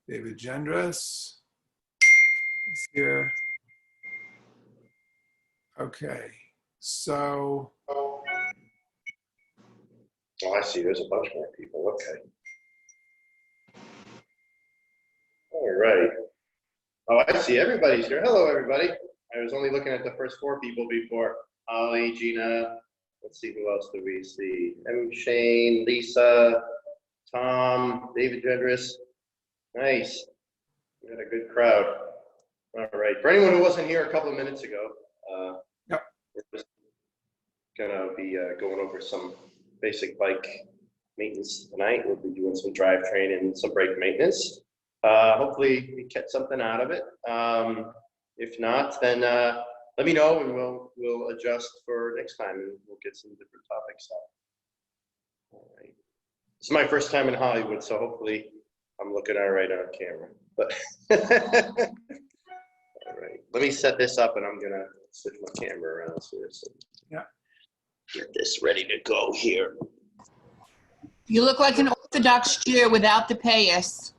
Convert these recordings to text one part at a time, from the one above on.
David Gendris is here. Okay, so. Oh, I see. There's a bunch more people. Okay. All right. Oh, I see. Everybody's here. Hello, everybody. I was only looking at the first 4 people before. Ollie, Gina. Let's see, who else do we see? Shane, Lisa, Tom, David Gendris. Nice. We had a good crowd. All right. For anyone who wasn't here a couple of minutes ago, Yep. we're just gonna be going over some basic bike maintenance tonight. We'll be doing some drivetrain and some brake maintenance. Hopefully we get something out of it. If not, then let me know and we'll adjust for next time and we'll get some different topics up. All right. This is my first time in Hollywood, so hopefully I'm looking all right on camera. But all right, let me set this up and I'm gonna switch my camera around here. So Yeah. Get this ready to go here. You look like an Orthodox Jew without the payas.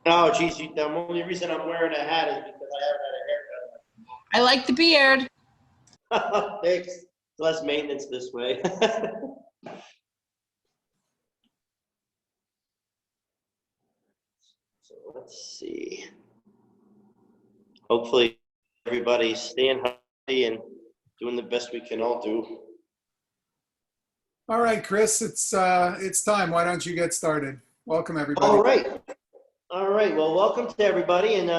Oh, geez, the only reason I'm wearing a hat is because I haven't had I like the beard. a haircut. Thanks. Less maintenance this way. So let's see. Hopefully everybody's staying healthy and doing the best we can all do. All right, Chris, it's time. Why don't you get started? Welcome, everybody. All right. All right. Well, welcome to everybody. And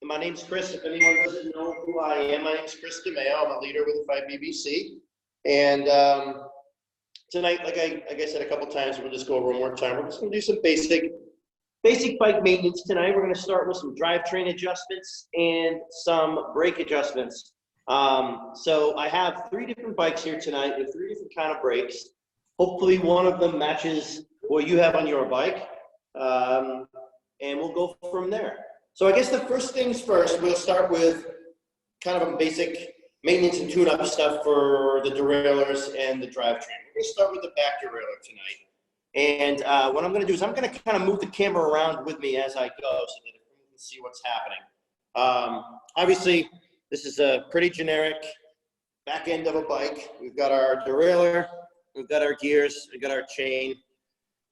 my name's Chris. If anyone doesn't know who I am, my name's Chris DeMeo. I'm a leader with the 5BBC. And tonight, like I said a couple times, we'll just go over one more time. We're just going to do some basic bike maintenance tonight. We're going to start with some drivetrain adjustments and some brake adjustments. So I have 3 different bikes here tonight with 3 different kind of brakes. Hopefully one of them matches what you have on your bike. And we'll go from there. So I guess the first things first, we'll start with kind of a basic maintenance and tune-up stuff for the derailleurs and the drivetrain. We're going to start with the back derailleur tonight. And what I'm going to do is I'm going to kind of move the camera around with me as I go so that everyone can see what's happening. Obviously, this is a pretty generic back end of a bike. We've got our derailleur, we've got our gears, we've got our chain.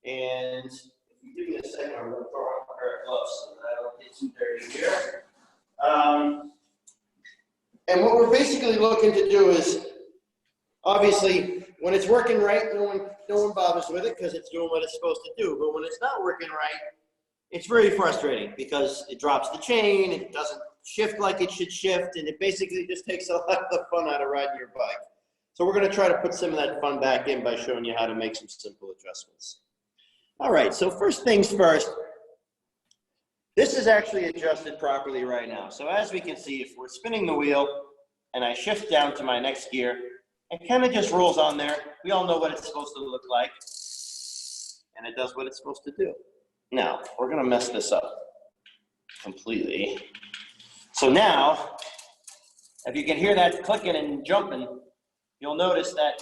And if you give me a second, I'm going to throw on a pair of gloves so that I don't get too dirty here. And what we're basically looking to do is, obviously, when it's working right, no one bothers with it because it's doing what it's supposed to do. But when it's not working right, it's very frustrating because it drops the chain, it doesn't shift like it should shift, and it basically just takes a lot of the fun out of riding your bike. So we're going to try to put some of that fun back in by showing you how to make some simple adjustments. All right, so first things first, this is actually adjusted properly right now. So as we can see, if we're spinning the wheel and I shift down to my next gear, it kind of just rolls on there. We all know what it's supposed to look like, and it does what it's supposed to do. Now, we're going to mess this up completely. So now, if you can hear that clicking and jumping, you'll notice that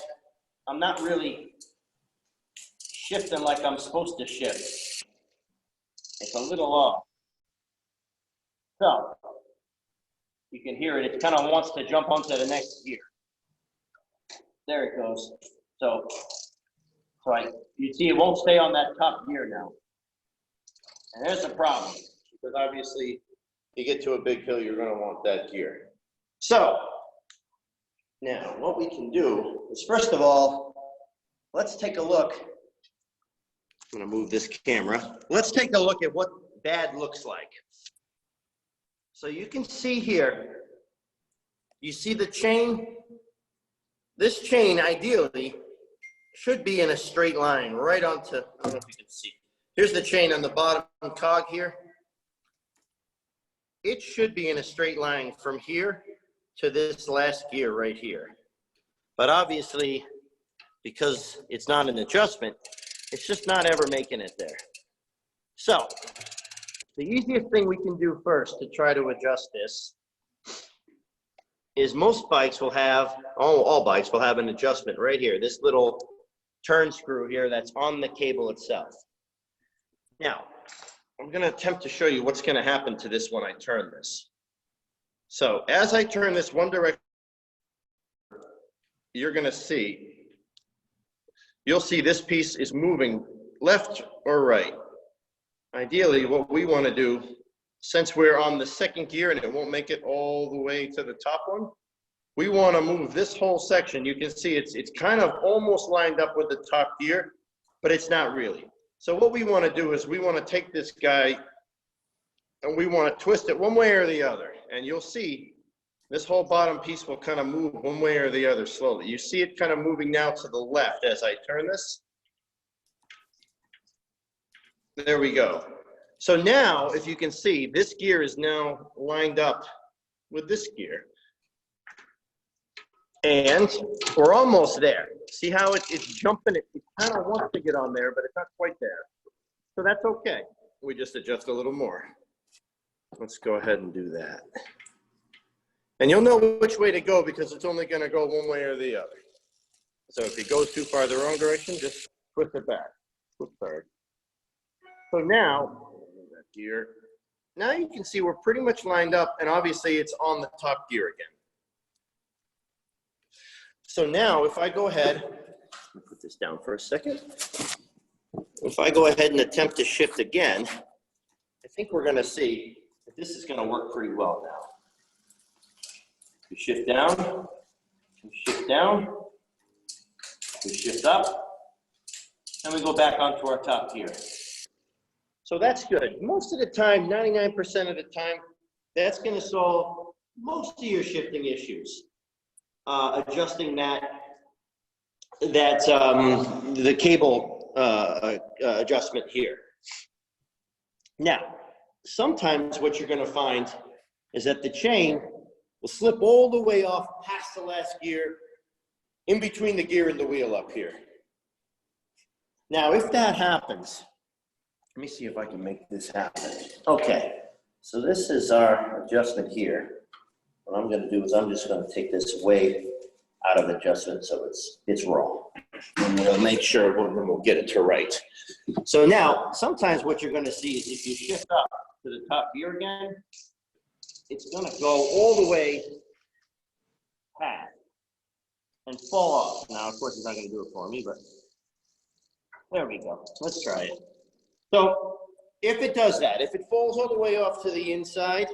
I'm not really shifting like I'm supposed to shift. It's a little off. So, you can hear it. It kind of wants to jump onto the next gear. There it goes. So you see it won't stay on that top gear now. And there's the problem, because obviously you get to a big hill, you're going to want that gear. So now what we can do is, first of all, let's take a look. I'm going to move this camera. Let's take a look at what bad looks like. So you can see here, you see the chain? This chain ideally should be in a straight line right onto, I don't know if you can see. Here's the chain on the bottom cog here. It should be in a straight line from here to this last gear right here. But obviously, because it's not an adjustment, it's just not ever making it there. So, the easiest thing we can do first to try to adjust this is most bikes will have, all bikes will have an adjustment right here, this little turn screw here that's on the cable itself. Now, I'm going to attempt to show you what's going to happen to this when I turn this. So as I turn this one direction, you're going to see, you'll see this piece is moving left or right. Ideally, what we want to do, since we're on the second gear and it won't make it all the way to the top one, we want to move this whole section. You can see it's kind of almost lined up with the top gear, but it's not really. So what we want to do is we want to take this guy and we want to twist it one way or the other. And you'll see this whole bottom piece will kind of move one way or the other slowly. You see it kind of moving now to the left as I turn this. There we go. So now, if you can see, this gear is now lined up with this gear. And we're almost there. See how it's jumping? It kind of wants to get on there, but it's not quite there. So that's okay. We just adjust a little more. Let's go ahead and do that. And you'll know which way to go because it's only going to go one way or the other. So if it goes too far the wrong direction, just twist it back. Flip third. So now, that gear. Now you can see we're pretty much lined up, and obviously it's on the top gear again. So now if I go ahead, let me put this down for a second. If I go ahead and attempt to shift again, I think we're going to see that this is going to work pretty well now. We shift down, we shift down, we shift up, and we go back onto our top gear. So that's good. Most of the time, 99% of the time, that's going to solve most of your shifting issues. Adjusting the cable adjustment here. Now, sometimes what you're going to find is that the chain will slip all the way off past the last gear, in between the gear and the wheel up here. Now, if that happens, let me see if I can make this happen. Okay, so this is our adjustment here. What I'm going to do is I'm just going to take this way out of adjustment so it's raw. And we'll make sure we'll get it to right. So now, sometimes what you're going to see is if you shift up to the top gear again, it's going to go all the way past and fall off. Now, of course, it's not going to do it for me, but there we go. Let's try it. So if it does that, if it falls all the way off to the inside,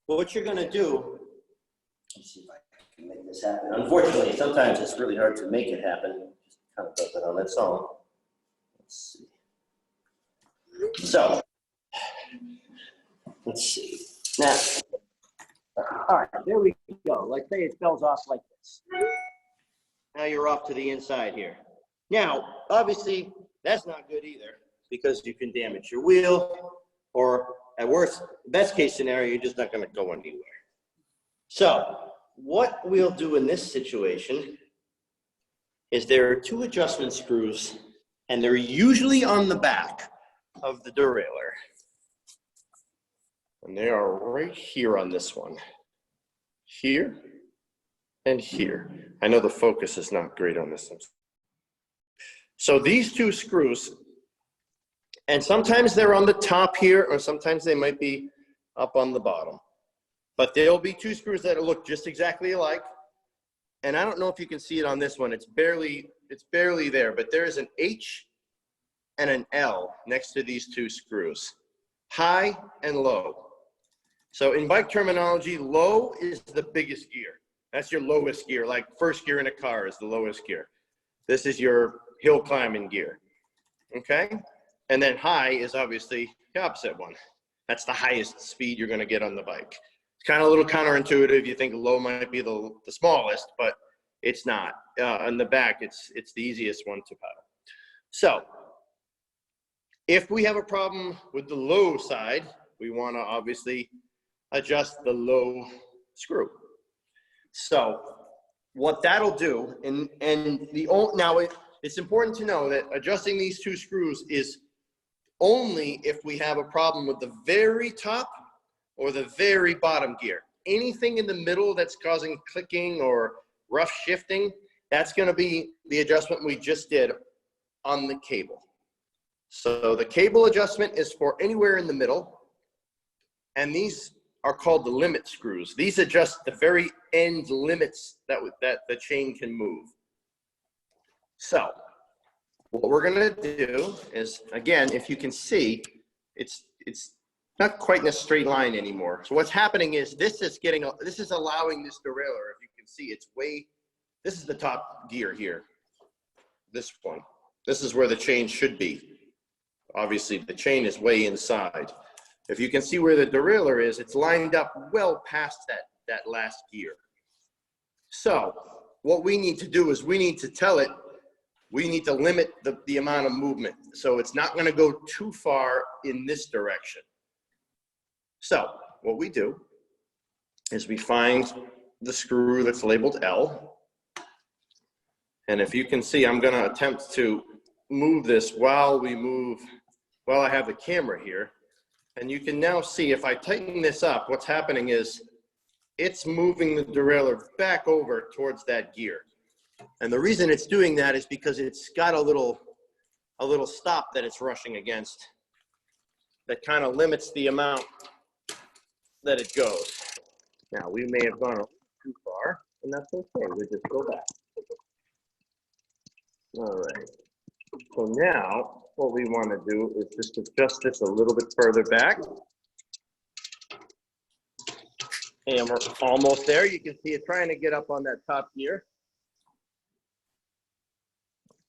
well, what you're going to do, let's see if I can make this happen. Unfortunately, sometimes it's really hard to make it happen. It just kind of does it on its own. Let's see. So, let's see. Now, all right, there we go. Like say it falls off like this. Now you're off to the inside here. Now, obviously, that's not good either because you can damage your wheel or at worst, best case scenario, you're just not going to go anywhere. So what we'll do in this situation is there are two adjustment screws, and they're usually on the back of the derailleur. And they are right here on this one. Here and here. I know the focus is not great on this one. So these two screws, and sometimes they're on the top here, or sometimes they might be up on the bottom. But there'll be two screws that look just exactly alike. And I don't know if you can see it on this one. It's barely there, but there is an H and an L next to these two screws, high and low. So in bike terminology, low is the biggest gear. That's your lowest gear, like first gear in a car is the lowest gear. This is your hill climbing gear, okay? And then high is obviously the opposite one. That's the highest speed you're gonna get on the bike. It's kind of a little counterintuitive. You think low might be the smallest, but it's not. On the back, it's the easiest one to pedal. So if we have a problem with the low side, we wanna obviously adjust the low screw. So what that'll do, now it's important to know that adjusting these two screws is only if we have a problem with the very top or the very bottom gear. Anything in the middle that's causing clicking or rough shifting, that's going to be the adjustment we just did on the cable. So the cable adjustment is for anywhere in the middle. And these are called the limit screws. These adjust the very end limits that the chain can move. So what we're gonna do is, again, if you can see, it's not quite in a straight line anymore. So what's happening is this is allowing this derailleur, if you can see, this is the top gear here, this one. This is where the chain should be. Obviously the chain is way inside. If you can see where the derailleur is, it's lined up well past that last gear. So what we need to do is we need to tell it, we need to limit the amount of movement. So it's not gonna go too far in this direction. So what we do is we find the screw that's labeled L. And if you can see, I'm gonna attempt to move this while I have the camera here. And you can now see if I tighten this up, what's happening is it's moving the derailleur back over towards that gear. And the reason it's doing that is because it's got a little stop that it's rushing against that kind of limits the amount that it goes. Now, we may have gone a little too far, and that's okay. We just go back. All right. So now, what we want to do is just adjust this a little bit further back. And we're almost there. You can see it trying to get up on that top gear.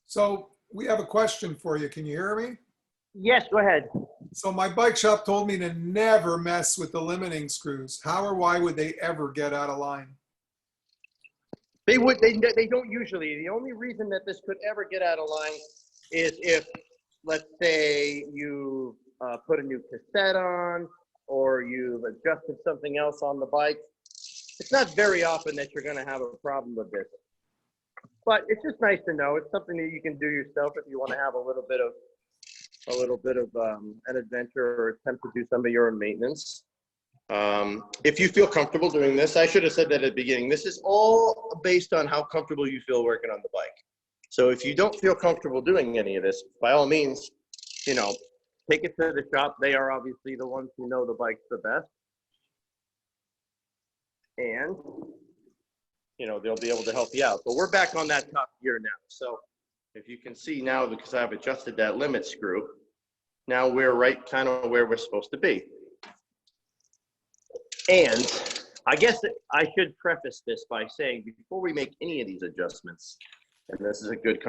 So we have a question for you. Can you hear me? Yes, go ahead. So my bike shop told me to never mess with the limiting screws. How or why would they ever get out of line? They don't usually. The only reason that this could ever get out of line is if, let's say, you put a new cassette on or you've adjusted something else on the bike. It's not very often that you're going to have a problem with this. But it's just nice to know. It's something that you can do yourself if you want to have a little bit of an adventure or attempt to do some of your own maintenance. If you feel comfortable doing this, I should have said that at the beginning. This is all based on how comfortable you feel working on the bike. So if you don't feel comfortable doing any of this, by all means, take it to the shop. They are obviously the ones who know the bikes the best. And, they'll be able to help you out. But we're back on that top gear now. So if you can see now, because I've adjusted that limit screw, now we're right kind of where we're supposed to be. And I guess I should preface this by saying, before we make any of these adjustments, and this is a good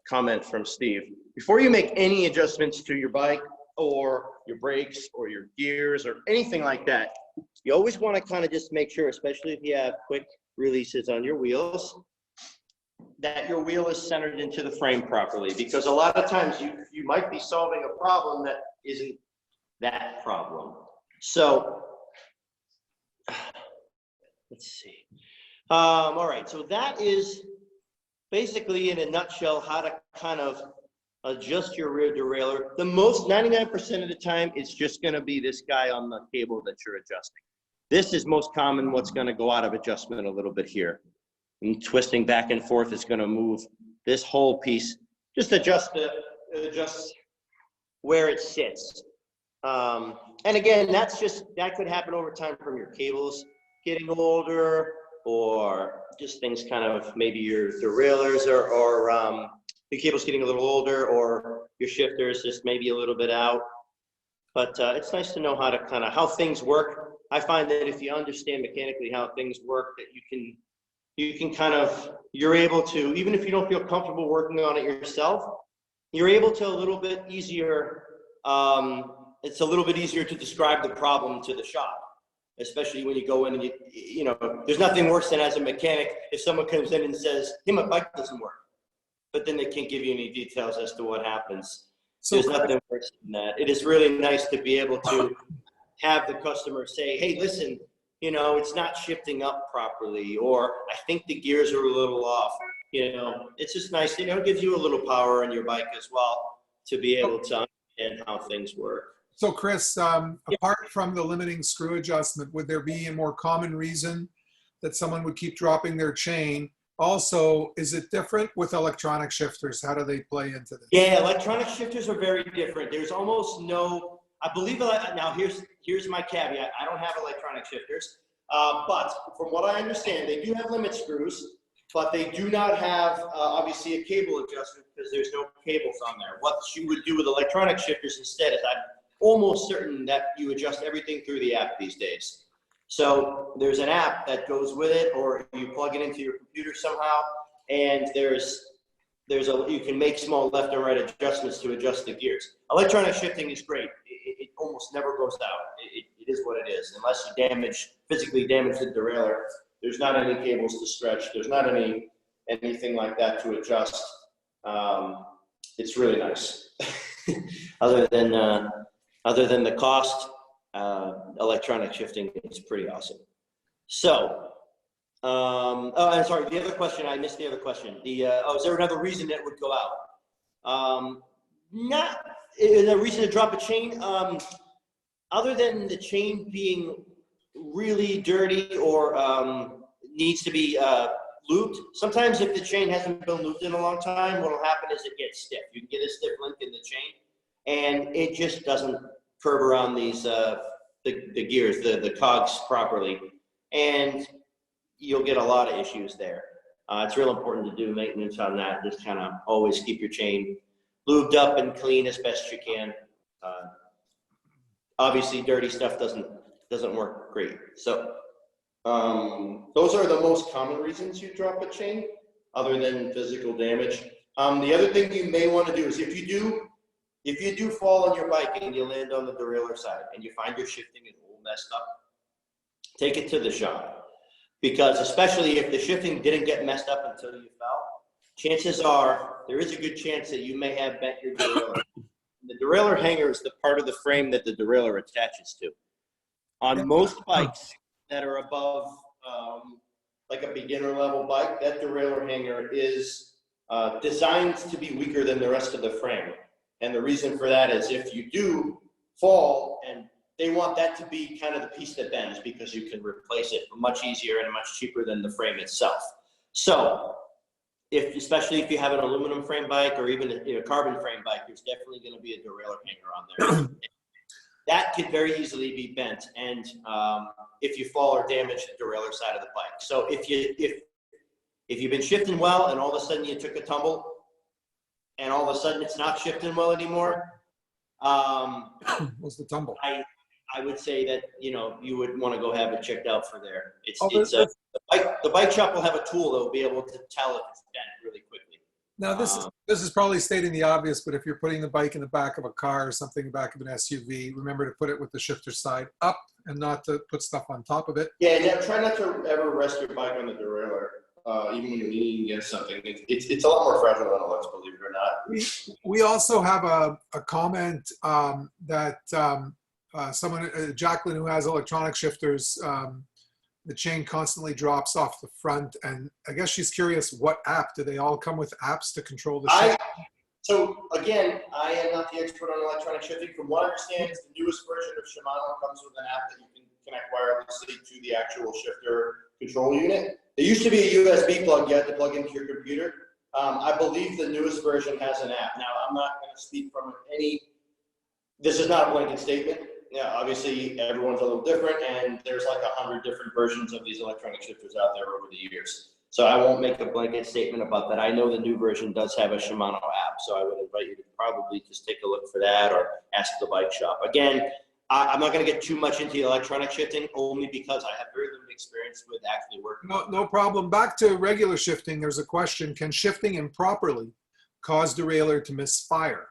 comment from Steve, before you make any adjustments to your bike or your brakes or your gears or anything like that, you always want to kind of just make sure, especially if you have quick releases on your wheels, that your wheel is centered into the frame properly, because a lot of times you might be solving a problem that isn't that problem. So let's see. All right, so that is basically in a nutshell how to kind of adjust your rear derailleur. The most 99% of the time, it's just going to be this guy on the cable that you're adjusting. This is most common what's going to go out of adjustment a little bit here. And twisting back and forth is going to move this whole piece. Just adjust where it sits. And again, that could happen over time from your cables getting older, or just things kind of, maybe your derailleurs or the cable's getting a little older, or your shifter's just maybe a little bit out. But it's nice to know how things work. I find that if you understand mechanically how things work, that you're able to, even if you don't feel comfortable working on it yourself, you're able to a little bit easier, it's a little bit easier to describe the problem to the shop, especially when you go in and there's nothing worse than, as a mechanic, if someone comes in and says, hey, my bike doesn't work, but then they can't give you any details as to what happens. So there's nothing worse than that. It is really nice to be able to have the customer say, hey, listen, it's not shifting up properly, or I think the gears are a little off. It's just nice, it gives you a little power in your bike as well to be able to understand how things work. So Chris, apart from the limiting screw adjustment, would there be a more common reason that someone would keep dropping their chain Also, is it different with electronic shifters? How do they play into this? Yeah, electronic shifters are very different. There's almost no, I believe, now here's my caveat. I don't have electronic shifters, but from what I understand, they do have limit screws, but they do not have, obviously, a cable adjustment because there's no cables on there. What you would do with electronic shifters instead is I'm almost certain that you adjust everything through the app these days. So there's an app that goes with it, or you plug it into your computer somehow, and you can make small left and right adjustments to adjust the gears. Electronic shifting is great. It almost never goes out. It is what it is. Unless you physically damage the derailleur, there's not any cables to stretch. There's not anything like that to adjust. It's really nice. Other than the cost, electronic shifting is pretty awesome. So, I'm sorry, the other question, I missed the other question. Is there another reason that would go out? Not a reason to drop a chain, other than the chain being really dirty or needs to be lubed. Sometimes if the chain hasn't been lubed in a long time, what will happen is it gets stiff. You can get a stiff link in the chain, and it just doesn't curve around these the gears, the cogs properly, and you'll get a lot of issues there. It's real important to do maintenance on that. Just kind of always keep your chain lubed up and clean as best you can. Obviously, dirty stuff doesn't work great. So those are the most common reasons you drop a chain, other than physical damage. The other thing you may want to do is if you do fall on your bike and you land on the derailleur side and you find your shifting is all messed up, take it to the shop. Because especially if the shifting didn't get messed up until you fell, chances are there is a good chance that you may have bent your derailleur. The derailleur hanger is the part of the frame that the derailleur attaches to. On most bikes that are above like a beginner level bike, that derailleur hanger is designed to be weaker than the rest of the frame. And the reason for that is if you do fall, and they want that to be kind of the piece that bends because you can replace it much easier and much cheaper than the frame itself. So especially if you have an aluminum frame bike or even a carbon frame bike, there's definitely going to be a derailleur hanger on there. That could very easily be bent, and if you fall or damage the derailleur side of the bike. So if you've been shifting well and all of a sudden you took a tumble and all of a sudden it's not shifting well anymore, What's the tumble? I would say that you would want to go have it checked out for there. The bike shop will have a tool that will be able to tell if it's bent really quickly. Now, this is probably stating the obvious, but if you're putting the bike in the back of a car or something in the back of an SUV, remember to put it with the shifter side up and not to put stuff on top of it. Yeah, try not to ever rest your bike on the derailleur, even when you're leaning against something. It's a lot more fragile than it looks, believe it or not. We also have a comment that Jacqueline, who has electronic shifters, the chain constantly drops off the front, and I guess she's curious, what app? Do they all come with apps to control the shift? So again, I am not the expert on electronic shifting. From what I understand, it's the newest version of Shimano comes with an app that you can connect wirelessly to the actual shifter control unit. There used to be a USB plug you had to plug into your computer. I believe the newest version has an app. Now, I'm not going to speak from this is not a blanket statement. Yeah, obviously everyone's a little different, and there's like 100 different versions of these electronic shifters out there over the years. So I won't make a blanket statement about that. I know the new version does have a Shimano app, so I would invite you to probably just take a look for that or ask the bike shop. Again, I'm not going to get too much into the electronic shifting, only because I have very limited experience with actually working. No problem. Back to regular shifting, there's a question. Can shifting improperly cause derailleur to misfire?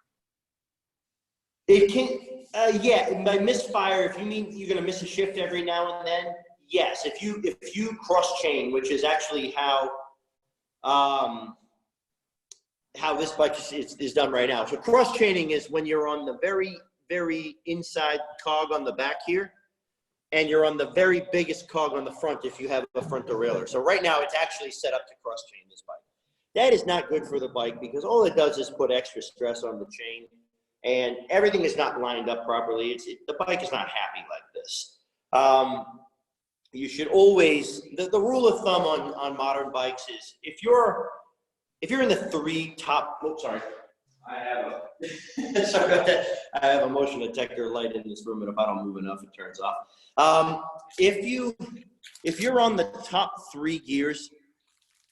It can, yeah, by misfire, if you mean you're going to miss a shift every now and then, yes. If you cross chain, which is actually how this bike is done right now. So cross chaining is when you're on the very, very inside cog on the back here, and you're on the very biggest cog on the front if you have a front derailleur. So right now it's actually set up to cross chain this bike. That is not good for the bike because all it does is put extra stress on the chain. And everything is not lined up properly. The bike is not happy like this. you should always, the rule of thumb on modern bikes is if you're in the three top, sorry, I have a, sorry about that. I have a motion detector light in this room, and if I don't move enough, it turns off. If you're on the top 3 gears,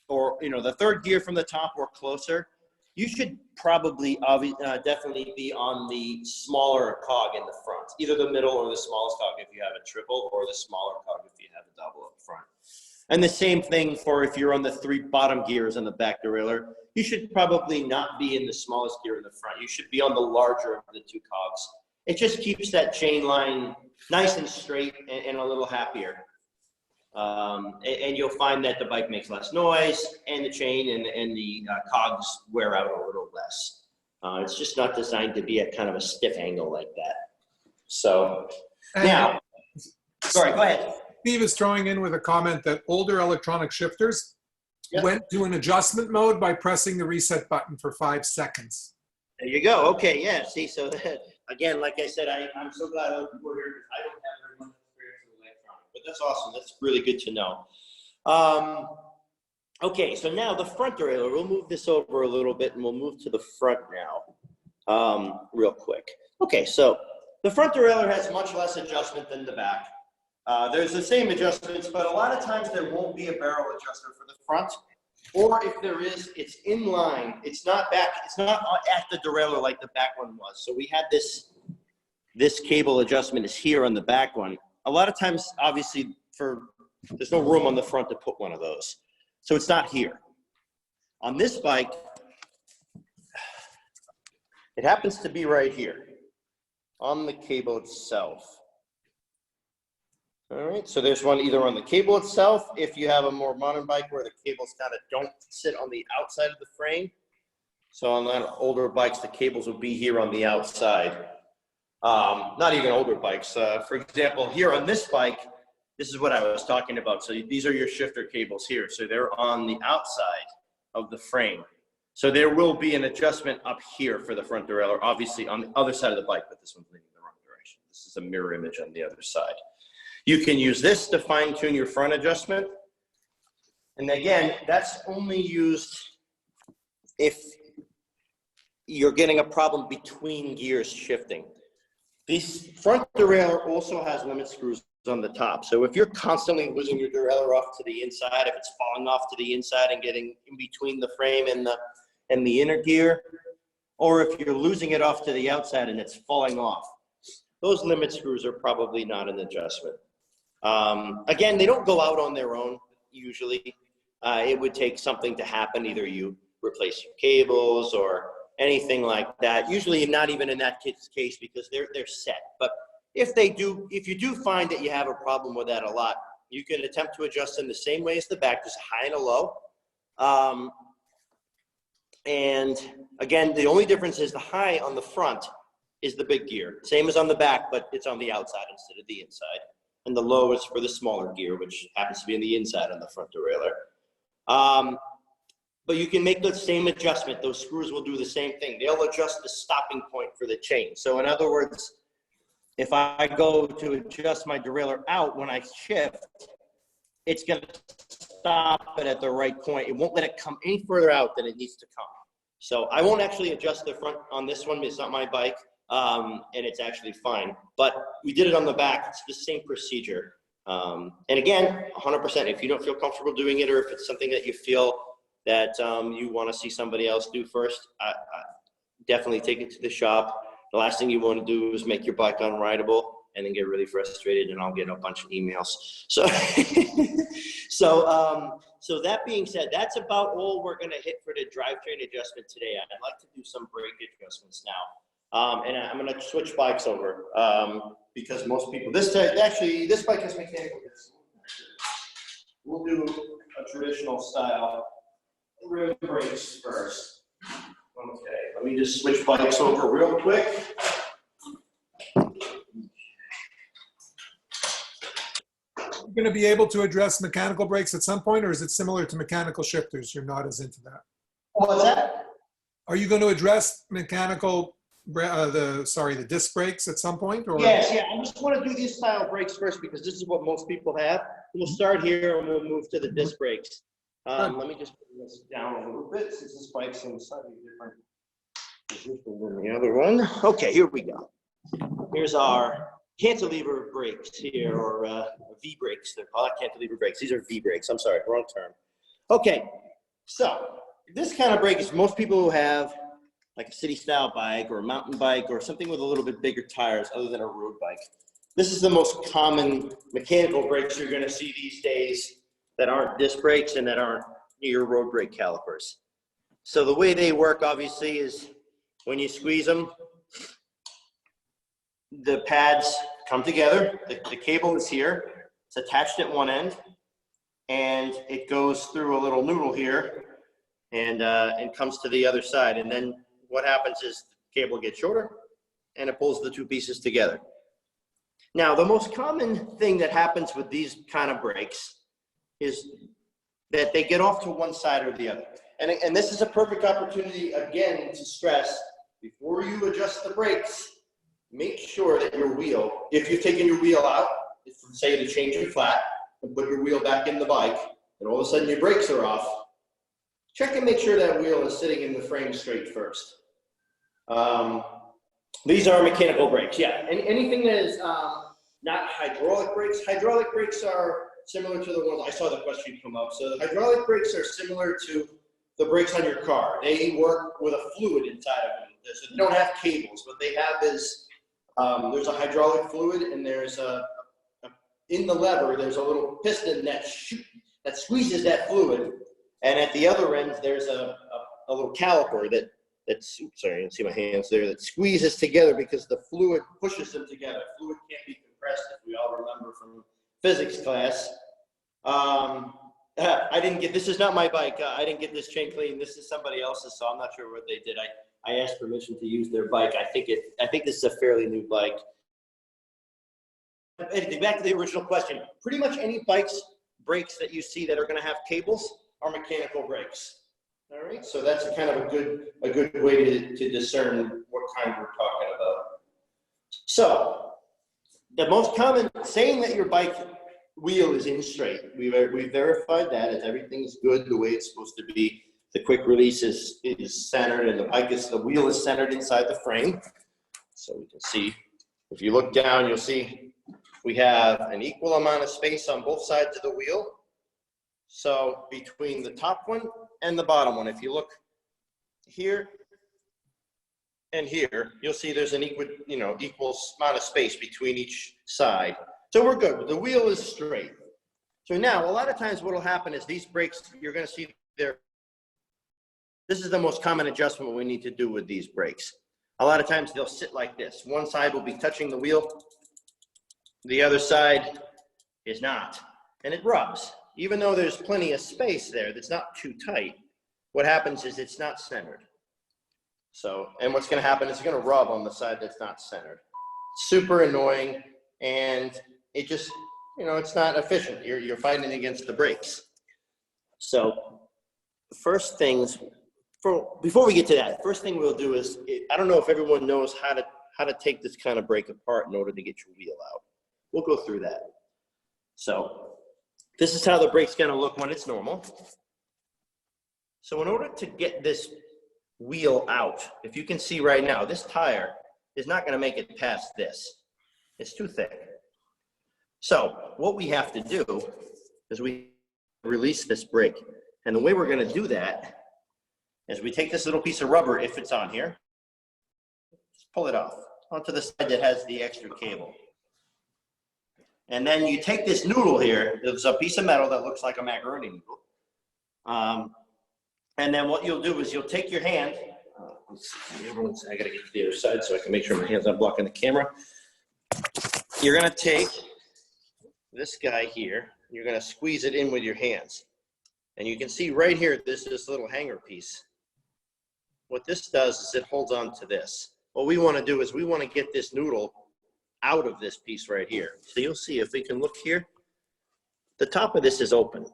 or the third gear from the top or closer, you should probably definitely be on the smaller cog in the front, either the middle or the smallest cog if you have a triple, or the smaller cog if you have a double up front. And the same thing for if you're on the 3 bottom gears on the back derailleur, you should probably not be in the smallest gear in the front. You should be on the larger of the 2 cogs. It just keeps that chain line nice and straight and a little happier. And you'll find that the bike makes less noise, and the chain and the cogs wear out a little less. It's just not designed to be at kind of a stiff angle like that. So now, sorry, go ahead. Steve is throwing in with a comment that older electronic shifters went to an adjustment mode by pressing the reset button for 5 seconds. There you go. Okay, yeah. See, so that, again, like I said, I'm so glad other people are here because I don't have very much experience with electronics, but that's awesome. That's really good to know. Okay, so now the front derailleur. We'll move this over a little bit, and we'll move to the front now, real quick. Okay, so the front derailleur has much less adjustment than the back. There's the same adjustments, but a lot of times there won't be a barrel adjuster for the front, or if there is, it's in line. It's not back. It's not at the derailleur like the back one was. So we had this cable adjustment is here on the back one. A lot of times, obviously, there's no room on the front to put one of those, so it's not here. On this bike, it happens to be right here on the cable itself. All right, so there's one either on the cable itself, if you have a more modern bike where the cables kind of don't sit on the outside of the frame. So on that older bikes, the cables will be here on the outside. Not even older bikes. For example, here on this bike, this is what I was talking about. So these are your shifter cables here. So they're on the outside of the frame. So there will be an adjustment up here for the front derailleur, obviously on the other side of the bike, but this one's leaning in the wrong direction. This is a mirror image on the other side. You can use this to fine tune your front adjustment. And again, that's only used if you're getting a problem between gears shifting. This front derailleur also has limit screws on the top. So if you're constantly losing your derailleur off to the inside, if it's falling off to the inside and getting in between the frame and the inner gear, or if you're losing it off to the outside and it's falling off, those limit screws are probably not an adjustment. Again, they don't go out on their own, usually. It would take something to happen, either you replace your cables or anything like that. Usually not even in that case because they're set. But if you do find that you have a problem with that a lot, you can attempt to adjust them the same way as the back, just a high and a low. And again, the only difference is the high on the front is the big gear. Same as on the back, but it's on the outside instead of the inside. And the low is for the smaller gear, which happens to be on the inside on the front derailleur. But you can make the same adjustment. Those screws will do the same thing. They'll adjust the stopping point for the chain. So in other words, if I go to adjust my derailleur out when I shift, it's going to stop it at the right point. It won't let it come any further out than it needs to come. So I won't actually adjust the front on this one. It's not my bike. And it's actually fine, but we did it on the back. It's the same procedure. And again, 100%, if you don't feel comfortable doing it, or if it's something that you feel that you want to see somebody else do first, I definitely take it to the shop. The last thing you want to do is make your bike unrideable and then get really frustrated, and I'll get a bunch of emails. So, so that being said, that's about all we're going to hit for the drivetrain adjustment today. I'd like to do some brake adjustments now. And I'm going to switch bikes over because most people, this bike has mechanical disc. We'll do a traditional style rim brakes first. Okay, let me just switch bikes over real quick. You're going to be able to address mechanical brakes at some point, or is it similar to mechanical shifters? You're not as into that. What's that? Are you going to address mechanical the disc brakes at some point, or? Yes, yeah, I just want to do these style brakes first because this is what most people have. We'll start here and we'll move to the disc brakes. Let me just put this down a little bit since this bike's in a slightly different position than the other one. Okay, here we go. Here's our cantilever brakes here, or V brakes. They're called cantilever brakes. These are V brakes. I'm sorry, wrong term. Okay, so this kind of brake is most people who have like a city style bike or a mountain bike or something with a little bit bigger tires other than a road bike. This is the most common mechanical brakes you're going to see these days that aren't disc brakes and that aren't your road brake calipers. So the way they work obviously is when you squeeze them, the pads come together, the cable is here, it's attached at one end, and it goes through a little noodle here and comes to the other side. And then what happens is the cable gets shorter and it pulls the two pieces together. Now, the most common thing that happens with these kind of brakes is that they get off to one side or the other. And this is a perfect opportunity, again, to stress, before you adjust the brakes, make sure that your wheel, if you've taken your wheel out, if say to change it flat and put your wheel back in the bike, and all of a sudden your brakes are off, check and make sure that wheel is sitting in the frame straight first. These are mechanical brakes, yeah. Anything that is not hydraulic brakes. Hydraulic brakes are similar to the ones, I saw the question come up. So the hydraulic brakes are similar to the brakes on your car. They work with a fluid inside of them. So they don't have cables. What they have is, there's a hydraulic fluid, and there's in the lever, there's a little piston that squeezes that fluid. And at the other end, there's a little caliper that's, sorry, you can see my hands there, that squeezes together because the fluid pushes them together. Fluid can't be compressed, if we all remember from physics class. I didn't get, this is not my bike. I didn't get this chain clean. This is somebody else's, so I'm not sure what they did. I asked permission to use their bike. I think this is a fairly new bike. Back to the original question. Pretty much any brakes that you see that are going to have cables are mechanical brakes. All right, so that's kind of a good way to discern what kind we're talking about. So the most common, saying that your bike wheel is in straight. We verified that as everything's good the way it's supposed to be. The quick release is centered, and the wheel is centered inside the frame. So we can see, if you look down, you'll see we have an equal amount of space on both sides of the wheel. So between the top one and the bottom one, if you look here and here, you'll see there's an equal amount of space between each side. So we're good. The wheel is straight. So now, a lot of times what will happen is these brakes, you're going to see this is the most common adjustment we need to do with these brakes. A lot of times they'll sit like this. One side will be touching the wheel. The other side is not. And it rubs. Even though there's plenty of space there that's not too tight, what happens is it's not centered. So, and what's going to happen is it's going to rub on the side that's not centered. Super annoying, and it just, it's not efficient. You're fighting against the brakes. So, first things, before we get to that, first thing we'll do is, I don't know if everyone knows how to take this kind of brake apart in order to get your wheel out. We'll go through that. So, this is how the brake's going to look when it's normal. So in order to get this wheel out, if you can see right now, this tire is not going to make it past this. It's too thick. So what we have to do is we release this brake. And the way we're going to do that is we take this little piece of rubber, if it's on here, just pull it off onto the side that has the extra cable. And then you take this noodle here, there's a piece of metal that looks like a macaroni noodle. And then what you'll do is you'll take your hand, I gotta get to the other side so I can make sure my hand's not blocking the camera. You're gonna take this guy here, you're gonna squeeze it in with your hands. And you can see right here, this little hanger piece. What this does is it holds on to this. What we wanna do is we wanna get this noodle out of this piece right here. So you'll see, if we can look here, the top of this is open.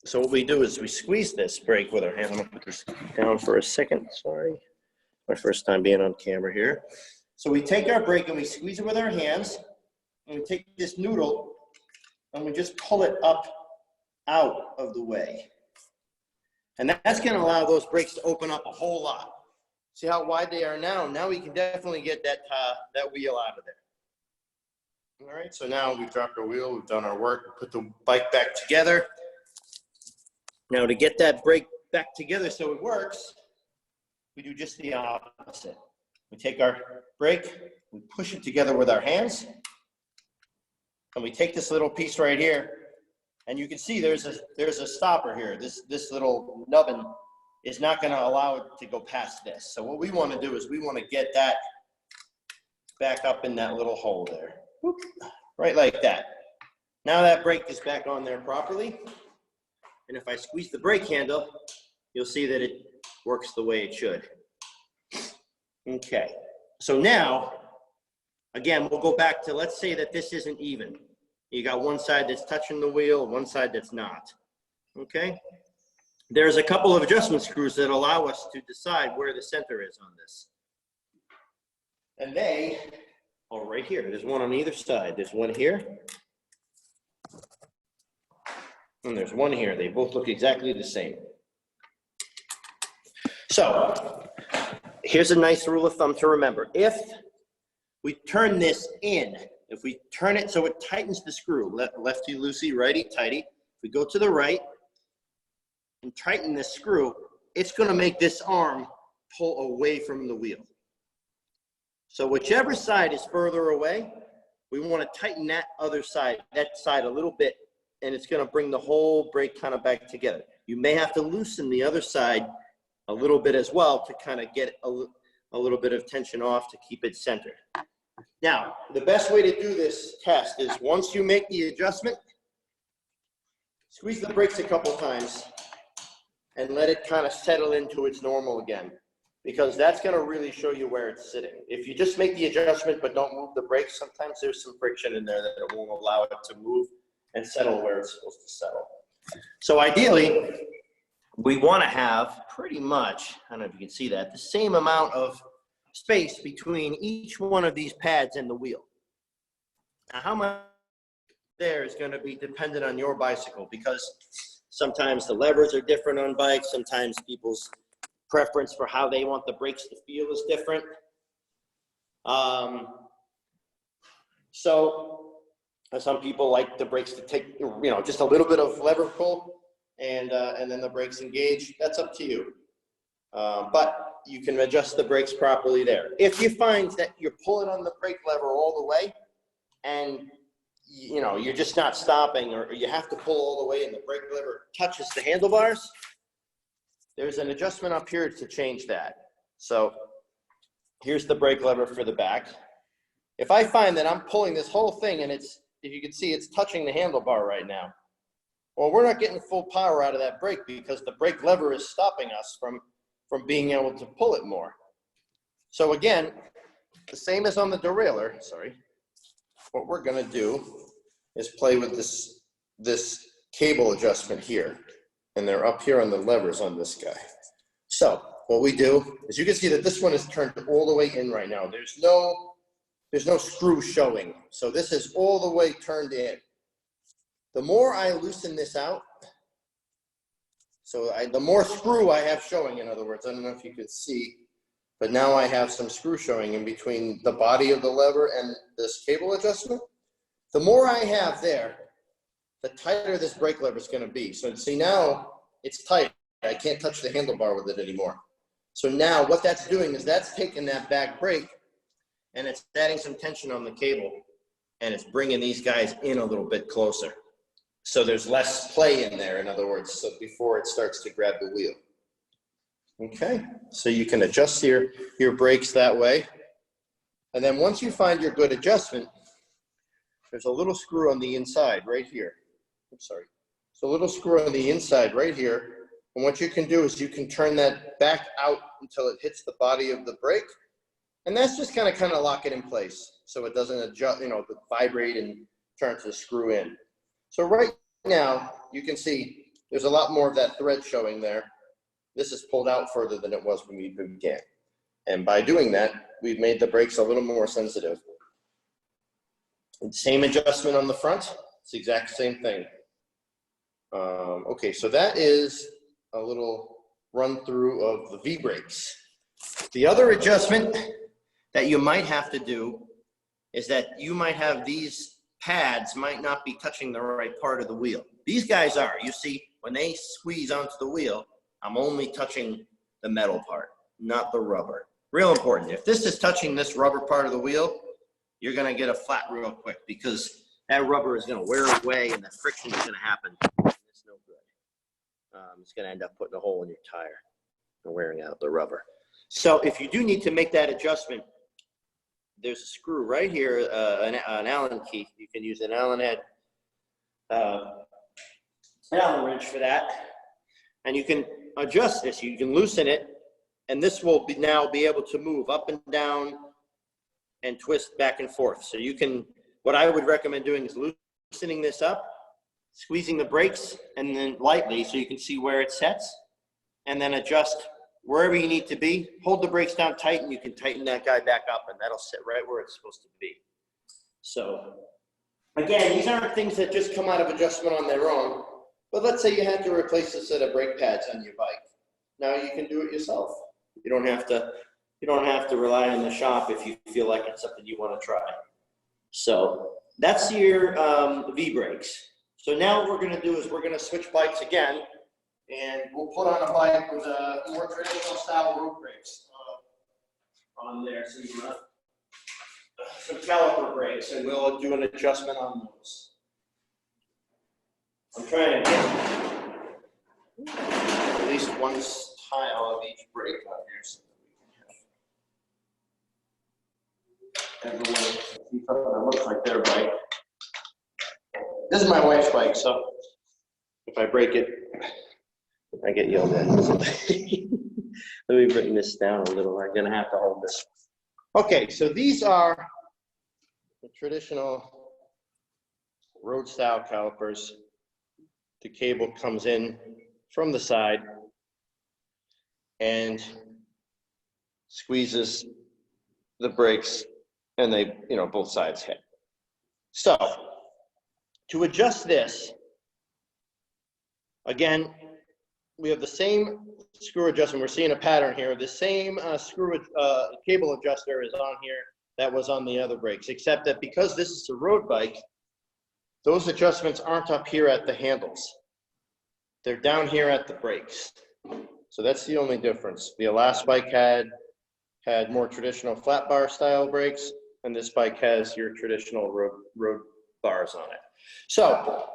So what we do is we squeeze this brake with our hand. I'm gonna put this down for a second, sorry. My first time being on camera here. So we take our brake and we squeeze it with our hands, and we take this noodle and we just pull it up out of the way. And that's going to allow those brakes to open up a whole lot. See how wide they are now? Now we can definitely get that wheel out of there. All right, so now we've dropped our wheel, we've done our work, we put the bike back together. Now to get that brake back together so it works, we do just the opposite. We take our brake, we push it together with our hands, and we take this little piece right here, and you can see there's a stopper here. This little nubbin is not going to allow it to go past this. So what we want to do is we want to get that back up in that little hole there. Whoop, right like that. Now that brake is back on there properly. And if I squeeze the brake handle, you'll see that it works the way it should. Okay, so now, again, we'll go back to, let's say that this isn't even. You got one side that's touching the wheel, one side that's not. Okay? There's a couple of adjustment screws that allow us to decide where the center is on this. And they are right here. There's one on either side. There's one here. And there's one here. They both look exactly the same. So, here's a nice rule of thumb to remember. If we turn this in, if we turn it so it tightens the screw, lefty loosey, righty tighty, if we go to the right and tighten this screw, it's going to make this arm pull away from the wheel. So whichever side is further away, we want to tighten that other side, that side a little bit, and it's going to bring the whole brake kind of back together. You may have to loosen the other side a little bit as well to kind of get a little bit of tension off to keep it centered. Now, the best way to do this test is once you make the adjustment, squeeze the brakes a couple times and let it kind of settle into its normal again, because that's going to really show you where it's sitting. If you just make the adjustment but don't move the brakes, sometimes there's some friction in there that it won't allow it to move and settle where it's supposed to settle. So ideally, we want to have pretty much, I don't know if you can see that, the same amount of space between each one of these pads and the wheel. Now, how much there is going to be dependent on your bicycle, because sometimes the levers are different on bikes. Sometimes people's preference for how they want the brakes to feel is different. So some people like the brakes to take, just a little bit of lever pull and then the brakes engage. That's up to you. But you can adjust the brakes properly there. If you find that you're pulling on the brake lever all the way and you're just not stopping, or you have to pull all the way and the brake lever touches the handlebars, there's an adjustment up here to change that. So here's the brake lever for the back. If I find that I'm pulling this whole thing and if you can see, it's touching the handlebar right now, well, we're not getting full power out of that brake because the brake lever is stopping us from being able to pull it more. So again, the same as on the derailleur, what we're gonna do is play with this cable adjustment here. And they're up here on the levers on this guy. So what we do is, you can see that this one is turned all the way in right now. There's no screw showing. So this is all the way turned in. The more I loosen this out, the more screw I have showing, in other words. I don't know if you could see, but now I have some screw showing in between the body of the lever and this cable adjustment. The more I have there, the tighter this brake lever is going to be. So see, now it's tight. I can't touch the handlebar with it anymore. So now what that's doing is that's taking that back brake and it's adding some tension on the cable, and it's bringing these guys in a little bit closer. So there's less play in there, in other words, so before it starts to grab the wheel. Okay, so you can adjust your brakes that way. And then once you find your good adjustment, there's a little screw on the inside right here. So a little screw on the inside right here. And what you can do is you can turn that back out until it hits the body of the brake. And that's just kind of lock it in place so it doesn't adjust, vibrate and turn to screw in. So right now, you can see there's a lot more of that thread showing there. This is pulled out further than it was when we began. And by doing that, we've made the brakes a little more sensitive. And same adjustment on the front. It's the exact same thing. Okay, so that is a little run through of the V-brakes. The other adjustment that you might have to do is that you might have these pads might not be touching the right part of the wheel. These guys are. You see, when they squeeze onto the wheel, I'm only touching the metal part, not the rubber. Real important. If this is touching this rubber part of the wheel, you're going to get a flat real quick because that rubber is going to wear away and the friction is going to happen. It's no good. It's going to end up putting a hole in your tire and wearing out the rubber. So if you do need to make that adjustment, there's a screw right here, an Allen key. You can use an Allen head, Allen wrench for that. And you can adjust this. You can loosen it, and this will now be able to move up and down and twist back and forth. So you can, what I would recommend doing is loosening this up, squeezing the brakes, and then lightly so you can see where it sets, and then adjust wherever you need to be. Hold the brakes down tight, and you can tighten that guy back up, and that'll sit right where it's supposed to be. So again, these aren't things that just come out of adjustment on their own, but let's say you had to replace a set of brake pads on your bike. Now you can do it yourself. You don't have to rely on the shop if you feel like it's something you want to try. So that's your V-brakes. So now what we're going to do is we're going to switch bikes again, and we'll put on a bike with a more traditional style road brakes on there. So you have some caliper brakes, and we'll do an adjustment on those. I'm trying to get at least one tile of each brake on here so that we can have everyone see something that looks like their bike. This is my wife's bike, so if I break it, I get yelled at. Let me bring this down a little. I'm gonna have to hold this. Okay, so these are the traditional road style calipers. The cable comes in from the side and squeezes the brakes, and they, both sides hit. So to adjust this, again, we have the same screw adjustment. We're seeing a pattern here. The same cable adjuster is on here that was on the other brakes, except that because this is a road bike, those adjustments aren't up here at the handles. They're down here at the brakes. So that's the only difference. The last bike had more traditional flat bar style brakes, and this bike has your traditional road bars on it. So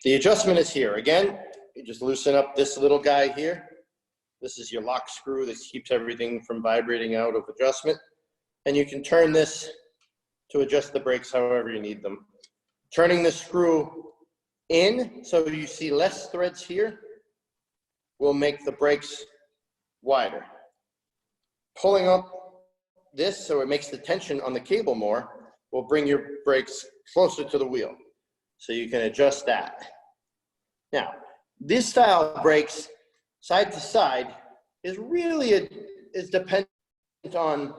the adjustment is here. Again, you just loosen up this little guy here. This is your lock screw that keeps everything from vibrating out of adjustment. And you can turn this to adjust the brakes however you need them. Turning the screw in so you see less threads here will make the brakes wider. Pulling up this so it makes the tension on the cable more will bring your brakes closer to the wheel. So you can adjust that. Now, this style of brakes, side to side, is really is dependent on,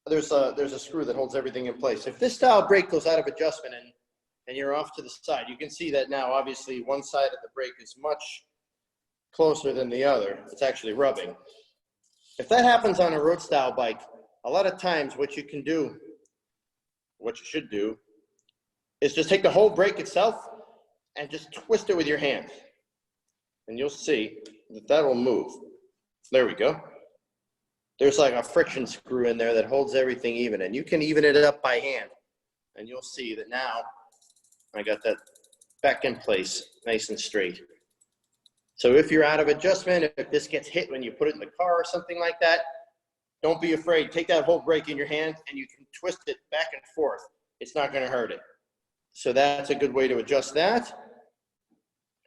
there's a screw that holds everything in place. If this style brake goes out of adjustment and you're off to the side, you can see that now obviously one side of the brake is much closer than the other. It's actually rubbing. If that happens on a road style bike, a lot of times what you can do, what you should do, is just take the whole brake itself and just twist it with your hand. And you'll see that that'll move. There we go. There's like a friction screw in there that holds everything even, and you can even it up by hand. And you'll see that now I got that back in place, nice and straight. So if you're out of adjustment, if this gets hit when you put it in the car or something like that, don't be afraid. Take that whole brake in your hand and you can twist it back and forth. It's not going to hurt it. So that's a good way to adjust that.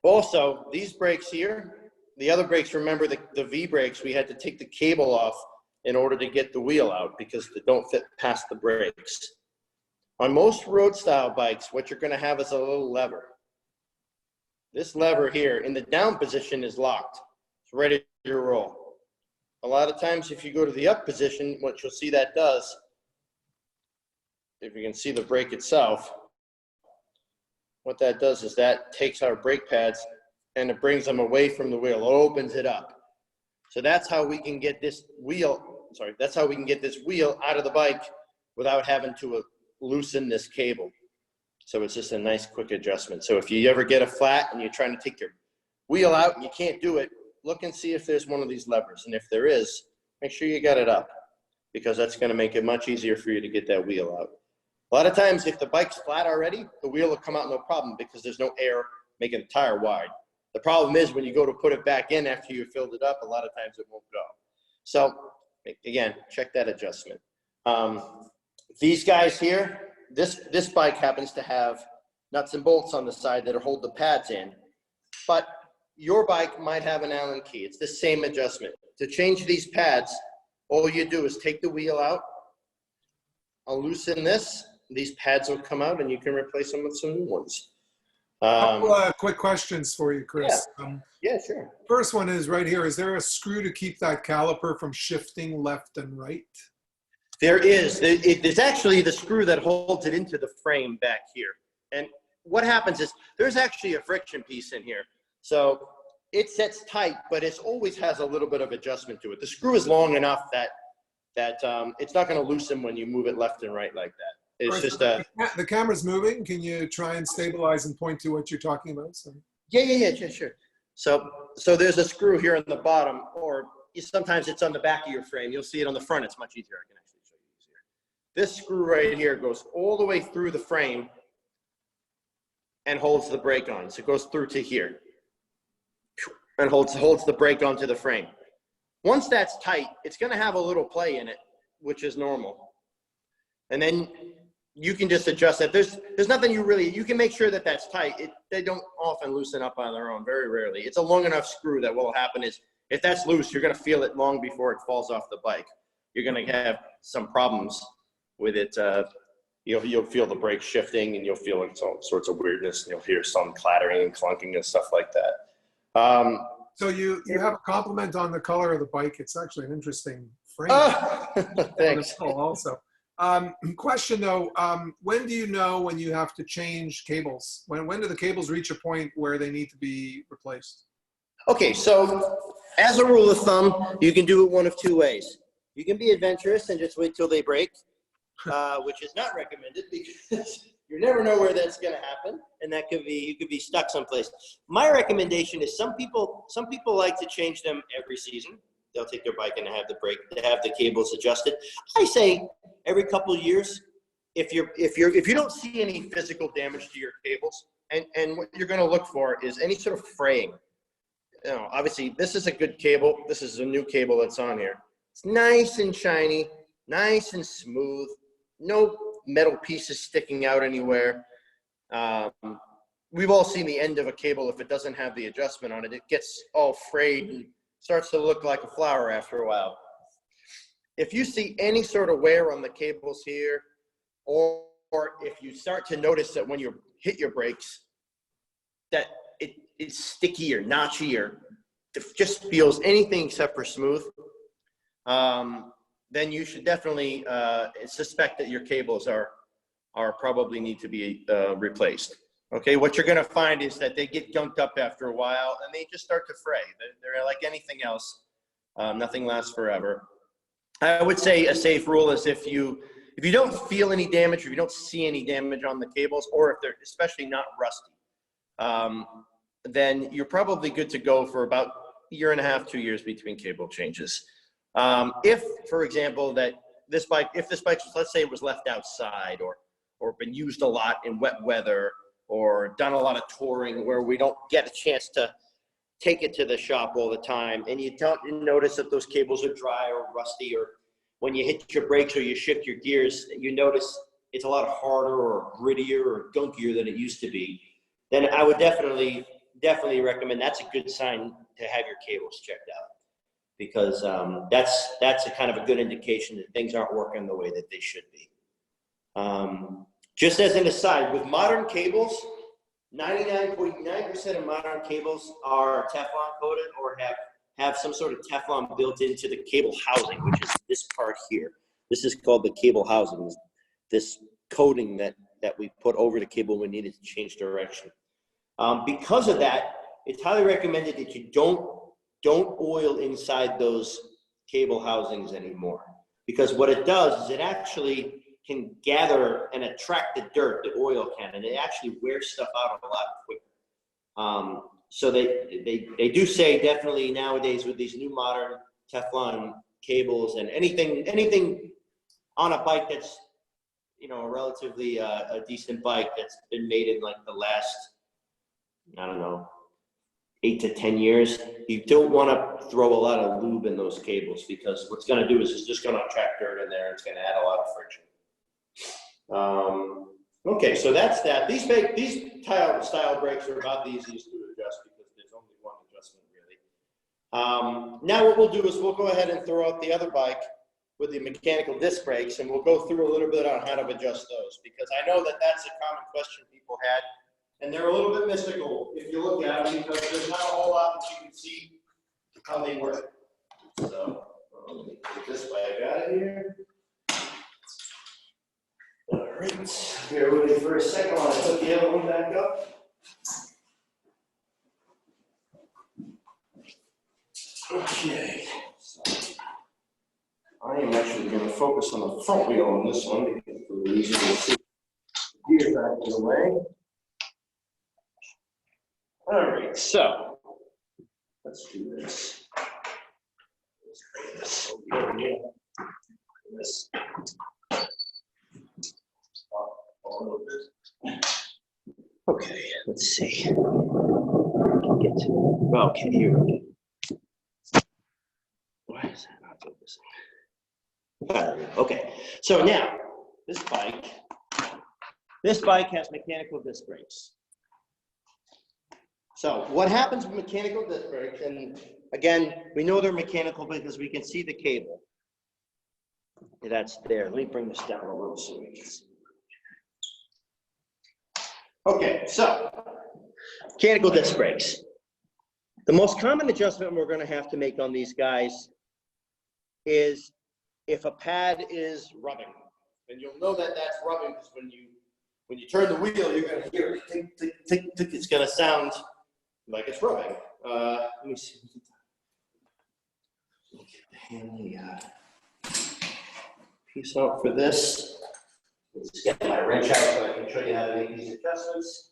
Also, these brakes here, the other brakes, remember the V brakes, we had to take the cable off in order to get the wheel out because they don't fit past the brakes. On most road style bikes, what you're going to have is a little lever. This lever here in the down position is locked. It's ready to roll. a lot of times if you go to the up position, what you'll see that does, if you can see the brake itself, what that does is that takes our brake pads and it brings them away from the wheel, opens it up. So that's how we can get this wheel, that's how we can get this wheel out of the bike without having to loosen this cable. So it's just a nice quick adjustment. So if you ever get a flat and you're trying to take your wheel out and you can't do it, look and see if there's one of these levers. And if there is, make sure you got it up, because that's going to make it much easier for you to get that wheel out. A lot of times if the bike's flat already, the wheel will come out no problem because there's no air making the tire wide. The problem is when you go to put it back in after you filled it up, a lot of times it won't go. So again, check that adjustment. These guys here, this bike happens to have nuts and bolts on the side that hold the pads in, but your bike might have an Allen key. It's the same adjustment. To change these pads, all you do is take the wheel out. I'll loosen this. These pads will come out and you can replace them with some new ones. Couple, quick questions for you, Chris. Yeah, sure. First one is right here. Is there a screw to keep that caliper from shifting left and right? There is. There's actually the screw that holds it into the frame back here. And what happens is there's actually a friction piece in here. So it sets tight, but it always has a little bit of adjustment to it. The screw is long enough that it's not going to loosen when you move it left and right like that. It's Right, just the camera's moving. Can you try and stabilize and point to what you're talking about? So. yeah, sure. So there's a screw here on the bottom, or sometimes it's on the back of your frame. You'll see it on the front. It's much easier. I can actually show you easier. This screw right here goes all the way through the frame and holds the brake on. So it goes through to here and holds the brake onto the frame. Once that's tight, it's going to have a little play in it, which is normal. And then you can just adjust that. There's nothing you can make sure that that's tight. They don't often loosen up on their own, very rarely. It's a long enough screw that what will happen is if that's loose, you're going to feel it long before it falls off the bike. You're going to have some problems with it. You'll feel the brake shifting and you'll feel all sorts of weirdness and you'll hear some clattering and clunking and stuff like that. So you have a compliment on the color of the bike. It's actually an interesting frame. Thanks. Also. Question though, when do you know when you have to change cables? When do the cables reach a point where they need to be replaced? Okay, so as a rule of thumb, you can do it one of two ways. You can be adventurous and just wait till they break, which is not recommended because you never know where that's going to happen, and you could be stuck someplace. My recommendation is some people like to change them every season. They'll take their bike and have the cables adjusted. I say every couple of years, if you don't see any physical damage to your cables, and what you're going to look for is any sort of fraying. Obviously this is a good cable. This is a new cable that's on here. It's nice and shiny, nice and smooth. No metal pieces sticking out anywhere. We've all seen the end of a cable. If it doesn't have the adjustment on it, it gets all frayed and starts to look like a flower after a while. If you see any sort of wear on the cables here, or if you start to notice that when you hit your brakes, that it's sticky or notchy or just feels anything except for smooth, then you should definitely suspect that your cables are probably need to be replaced. Okay, what you're going to find is that they get gunked up after a while and they just start to fray. They're like anything else. Nothing lasts forever. I would say a safe rule is if you don't feel any damage, or if you don't see any damage on the cables, or if they're especially not rusty, then you're probably good to go for about a year and a half, 2 years between cable changes. If, for example, if this bike, let's say it was left outside or been used a lot in wet weather, or done a lot of touring where we don't get a chance to take it to the shop all the time, and you don't notice that those cables are dry or rusty, or when you hit your brakes or you shift your gears, you notice it's a lot harder or grittier or gunkier than it used to be, then I would definitely recommend, that's a good sign to have your cables checked out, because that's a kind of a good indication that things aren't working the way that they should be. Just as an aside, with modern cables, 99.9% of modern cables are Teflon coated or have some sort of Teflon built into the cable housing, which is this part here. This is called the cable housing, this coating that we put over the cable when needed to change direction. Because of that, it's highly recommended that you don't oil inside those cable housings anymore. Because what it does is it actually can gather and attract the dirt, the oil can, and it actually wears stuff out a lot quicker. So they do say definitely nowadays with these new modern Teflon cables and anything on a bike that's, you know, a relatively a decent bike that's been made in like the last, I don't know, 8 to 10 years, you don't want to throw a lot of lube in those cables, because what's going to do is it's just going to attract dirt in there. It's going to add a lot of friction. Okay, so that's that. These style brakes are about the easiest to adjust because there's only one adjustment really. Now what we'll do is we'll go ahead and throw out the other bike with the mechanical disc brakes, and we'll go through a little bit on how to adjust those, because I know that that's a common question people had, and they're a little bit mystical if you look at them, because there's not a whole lot that you can see how they work. So let me put this bike out of here. All right, bear with me for a second while I put the other one back up. Okay, so I am actually going to focus on the front wheel on this one because it's really easy to see the gear back in the way. All right, so let's do this. Let's bring this over here. This. Okay, let's see. Get to, okay, here we go. Why is that not focusing? Okay, so now this bike has mechanical disc brakes. So what happens with mechanical disc brakes, and again, we know they're mechanical because we can see the cable. That's there. Let me bring this down a little so we can see. Okay, so mechanical disc brakes. The most common adjustment we're going to have to make on these guys is if a pad is rubbing. And you'll know that that's rubbing because when you turn the wheel, you're going to hear it tick, tick, tick, tick. It's going to sound like it's rubbing. Let me see. Hand the piece out for this. Let's get my wrench out so I can show you how to make these adjustments.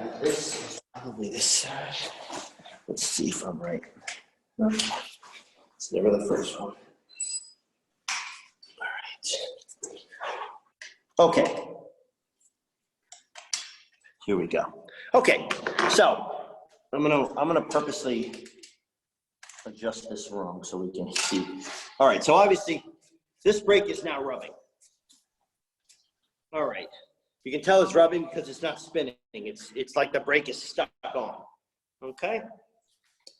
Now this is probably this side. Let's see if I'm right. It's never the first one. All right. Okay. Here we go. Okay, so I'm gonna purposely adjust this wrong so we can see. All right, so obviously this brake is now rubbing. All right, you can tell it's rubbing because it's not spinning. It's like the brake is stuck on. Okay,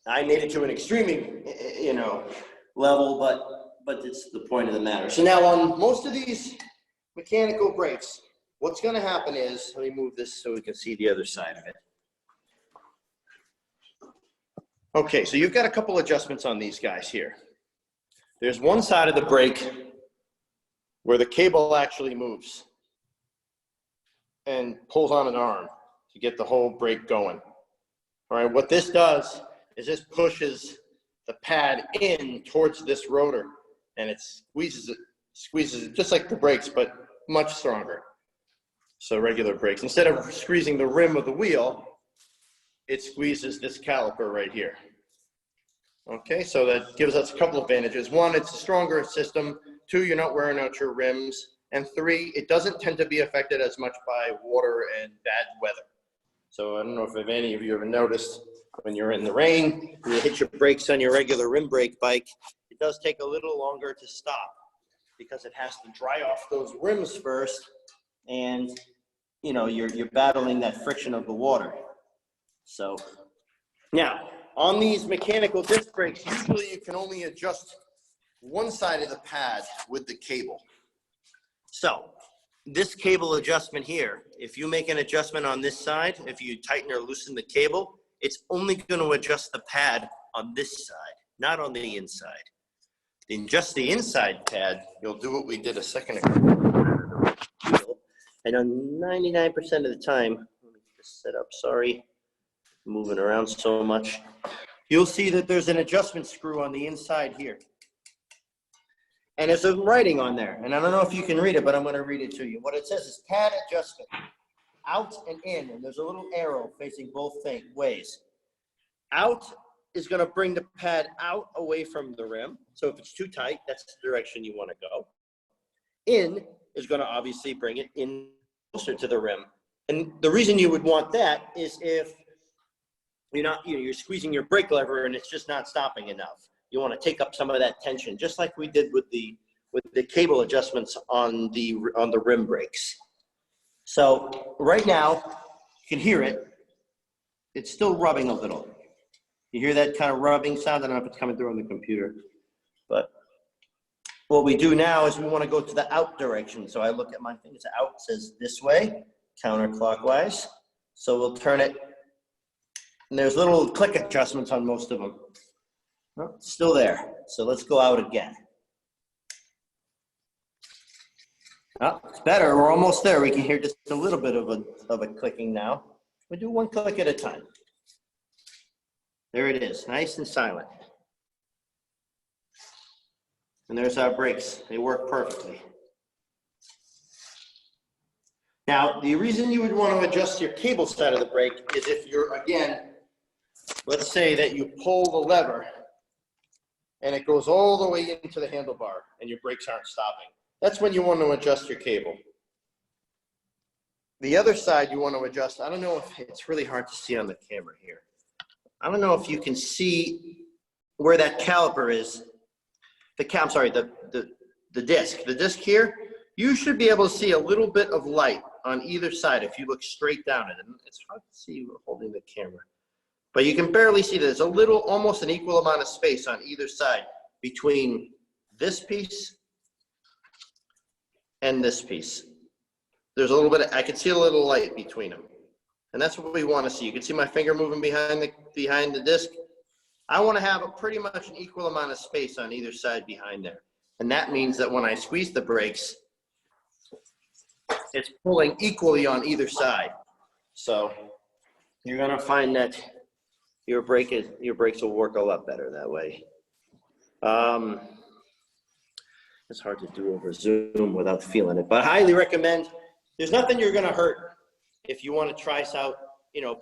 I made it to an extreme, level, but it's the point of the matter. So now on most of these mechanical brakes, what's going to happen is, let me move this so we can see the other side of it. Okay, so you've got a couple adjustments on these guys here. There's one side of the brake where the cable actually moves and pulls on an arm to get the whole brake going. All right, what this does is this pushes the pad in towards this rotor, and it squeezes it just like the brakes, but much stronger. So regular brakes, instead of squeezing the rim of the wheel, it squeezes this caliper right here. Okay, so that gives us a couple of advantages. One, it's a stronger system. Two, you're not wearing out your rims. And three, it doesn't tend to be affected as much by water and bad weather. So I don't know if any of you ever noticed when you're in the rain, when you hit your brakes on your regular rim brake bike, it does take a little longer to stop because it has to dry off those rims first, and you're battling that friction of the water. So now on these mechanical disc brakes, usually you can only adjust one side of the pad with the cable. So this cable adjustment here, if you make an adjustment on this side, if you tighten or loosen the cable, it's only going to adjust the pad on this side, not on the inside. In just the inside pad, you'll do what we did a second ago. And on 99% of the time, let me just set up, sorry, moving around so much. You'll see that there's an adjustment screw on the inside here. And there's some writing on there. And I don't know if you can read it, but I'm going to read it to you. What it says is pad adjustment, out and in. And there's a little arrow facing both ways. Out is going to bring the pad out away from the rim. So if it's too tight, that's the direction you want to go. In is going to obviously bring it in closer to the rim. And the reason you would want that is if you're squeezing your brake lever and it's just not stopping enough. You want to take up some of that tension, just like we did with the cable adjustments on the rim brakes. So right now, you can hear it. It's still rubbing a little. You hear that kind of rubbing sound? I don't know if it's coming through on the computer, but what we do now is we want to go to the out direction. So I look at my thing, it's out, it says this way, counterclockwise. So we'll turn it, and there's little click adjustments on most of them. Well, it's still there. So let's go out again. Oh, it's better. We're almost there. We can hear just a little bit of a clicking now. We do one click at a time. There it is, nice and silent. And there's our brakes. They work perfectly. Now, the reason you would want to adjust your cable side of the brake is if you're, again, let's say that you pull the lever and it goes all the way into the handlebar and your brakes aren't stopping. That's when you want to adjust your cable. The other side you want to adjust, I don't know if it's really hard to see on the camera here. I don't know if you can see where that caliper is. The disc. The disc here, you should be able to see a little bit of light on either side if you look straight down at it. It's hard to see holding the camera. But you can barely see that there's a little, almost an equal amount of space on either side between this piece and this piece. There's a little bit, I can see a little light between them. And that's what we want to see. You can see my finger moving behind the disc. I want to have pretty much an equal amount of space on either side behind there. And that means that when I squeeze the brakes, it's pulling equally on either side. So you're going to find that your brakes will work a lot better that way. It's hard to do over Zoom without feeling it, but I highly recommend. There's nothing you're going to hurt if you want to try us out,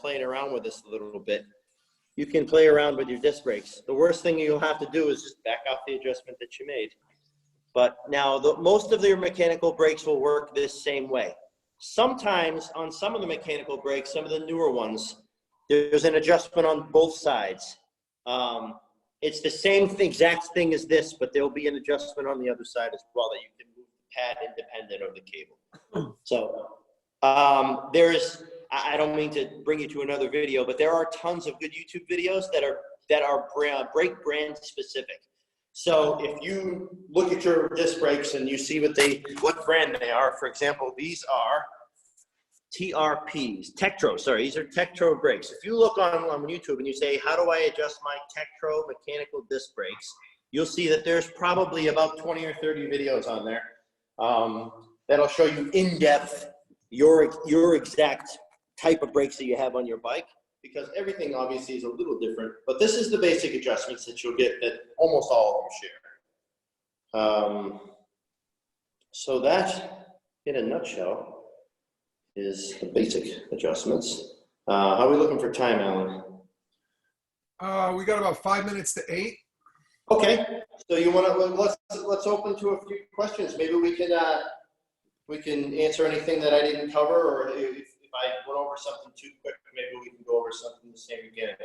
playing around with this a little bit. You can play around with your disc brakes. The worst thing you'll have to do is just back off the adjustment that you made. But now most of your mechanical brakes will work this same way. Sometimes on some of the mechanical brakes, some of the newer ones, there's an adjustment on both sides. It's the same exact thing as this, but there'll be an adjustment on the other side as well that you can move the pad independent of the cable. So I don't mean to bring you to another video, but there are tons of good YouTube videos that are brake brand specific. So if you look at your disc brakes and you see what brand they are, for example, these are TRPs, Tektro, sorry, these are Tektro brakes. If you look on YouTube and you say, how do I adjust my Tektro mechanical disc brakes? You'll see that there's probably about 20 or 30 videos on there that'll show you in depth your exact type of brakes that you have on your bike, because everything obviously is a little different, but this is the basic adjustments that you'll get that almost all of them share. So that, in a nutshell, is the basic adjustments. How are we looking for time, Alan? We got about 5 minutes to 8. Okay, so you want to let's open to a few questions. Maybe we can answer anything that I didn't cover, or if I went over something too quick, maybe we can go over something the same again.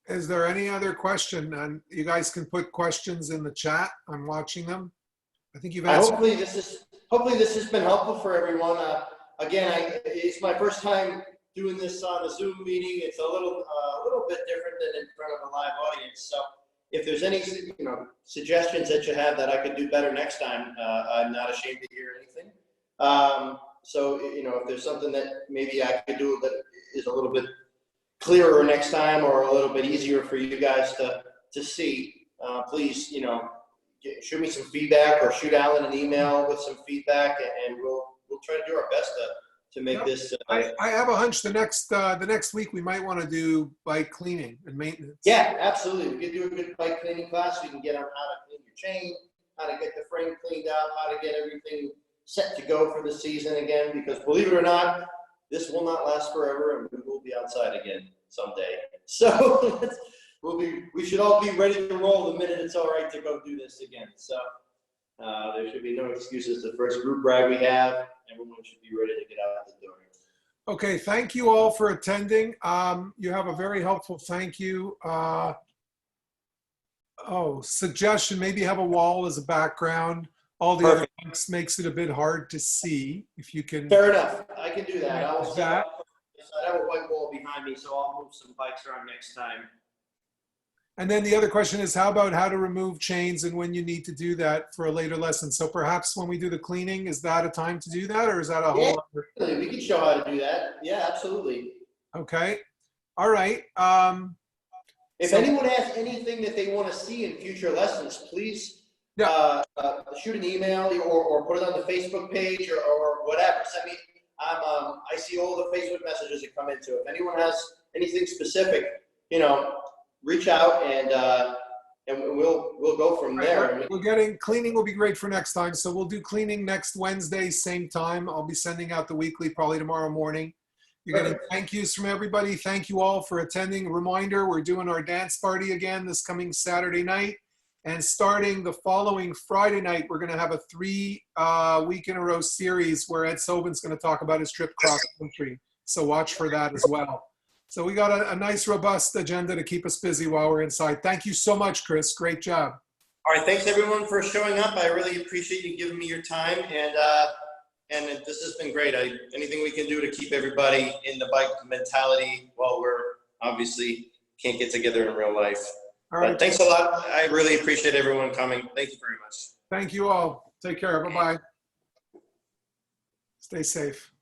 Is there any other question? And you guys can put questions in the chat. I'm watching them. I think you've answered. Hopefully this has been helpful for everyone. Again, it's my first time doing this on a Zoom meeting. It's a little bit different than in front of a live audience. So if there's any suggestions that you have that I could do better next time, I'm not ashamed to hear anything. So, you know, if there's something that maybe I could do that is a little bit clearer next time or a little bit easier for you guys to see, please, you know, shoot me some feedback or shoot Alan an email with some feedback, and we'll try to do our best to make Yep. this. I have a hunch the next week we might want to do bike cleaning and maintenance. Yeah, absolutely. We could do a good bike cleaning class. We can get on how to clean your chain, how to get the frame cleaned out, how to get everything set to go for the season again, because believe it or not, this will not last forever and we will be outside again someday. So we should all be ready to roll the minute it's all right to go do this again. So there should be no excuses. The first group ride we have, everyone should be ready to get out the door. Okay, thank you all for attending. You have a very helpful thank you. Suggestion, maybe have a wall as a background. All the other links makes it a bit hard to see. If you can. Fair enough. I can do that. I have a white wall behind me, so I'll move some bikes around next time. And then the other question is, how about how to remove chains and when you need to do that for a later lesson? So perhaps when we do the cleaning, is that a time to do that, or is that a whole other? We can show how to do that. Yeah, absolutely. Okay. All right. If anyone has anything that they want to see in future lessons, please shoot an email or put it on the Facebook page or whatever. Send me. I see all the Facebook messages that come into it. If anyone has anything specific, you know, reach out and we'll go from there. We're getting cleaning will be great for next time. So we'll do cleaning next Wednesday, same time. I'll be sending out the weekly probably tomorrow morning. You're getting thank yous from everybody. Thank you all for attending. Reminder, we're doing our dance party again this coming Saturday night. And starting the following Friday night, we're going to have a 3 week in a row series where Ed Sobin's going to talk about his trip cross country. So watch for that as well. So we got a nice, robust agenda to keep us busy while we're inside. Thank you so much, Chris. Great job. All right. Thanks, everyone, for showing up. I really appreciate you giving me your time. And this has been great. Anything we can do to keep everybody in the bike mentality while we're obviously can't get together in real life. All right. But thanks a lot. I really appreciate everyone coming. Thank you very much. Thank you all. Take care. Bye-bye. Stay safe.